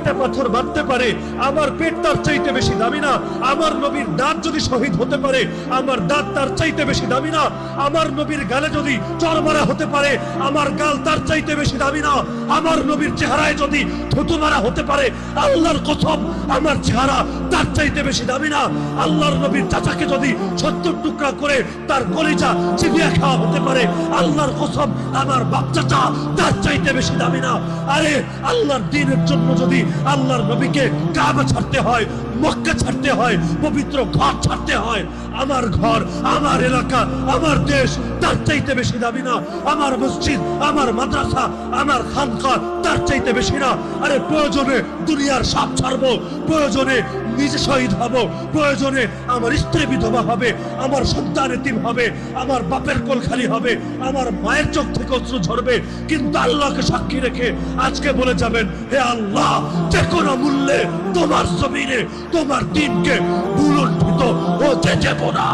ইটা পাথর বাঁধতে পারে, আমার পেট তার চাইতে বেশি দামি না। আমার নবীর দাঁত যদি শহীদ হতে পারে, আমার দাঁত তার চাইতে বেশি দামি না। আমার নবীর গালে যদি চড় মারা হতে পারে, আমার গাল তার চাইতে বেশি দামি না। আমার নবীর চেহারায় যদি থুতু মারা হতে পারে, আল্লাহর কসম আমার চেহারা তার চাইতে বেশি দামি না। আল্লাহর নবীর চাচাকে যদি 70 টুকরা করে তার কলিজা চিবিয়ে খাওয়া হতে পারে, আল্লাহর কসম আমার বাপ চাচা তার চাইতে বেশি দামি না। আরে আল্লাহর দ্বীনের জন্য যদি আল্লাহর নবীকে কাবা ছাড়তে হয়, মক্কা ছাড়তে হয়, পবিত্র ঘর ছাড়তে হয়, আমার ঘর, আমার এলাকা, আমার দেশ তার চাইতে বেশি দামি না। আমার মসজিদ, আমার মাদ্রাসা, আমার খানকা তার চাইতে বেশি না। আরে প্রয়োজনে দুনিয়ার সব ছাড়বো, প্রয়োজনে নিজে শহীদ হব, প্রয়োজনে আমার স্ত্রী বিধবা হবে, আমার সন্তান এতিম হবে, আমার বাপের কোল খালি হবে, আমার মায়ের চোখ থেকে অশ্রু ঝরবে, কিন্তু আল্লাহকে সাক্ষী রেখে আজকে বলে যাবেন, হে আল্লাহ, যে কোনো মূল্যে তোমার জমিনে তোমার দিনকে ভুলুণ্ঠিত হতে দেব না।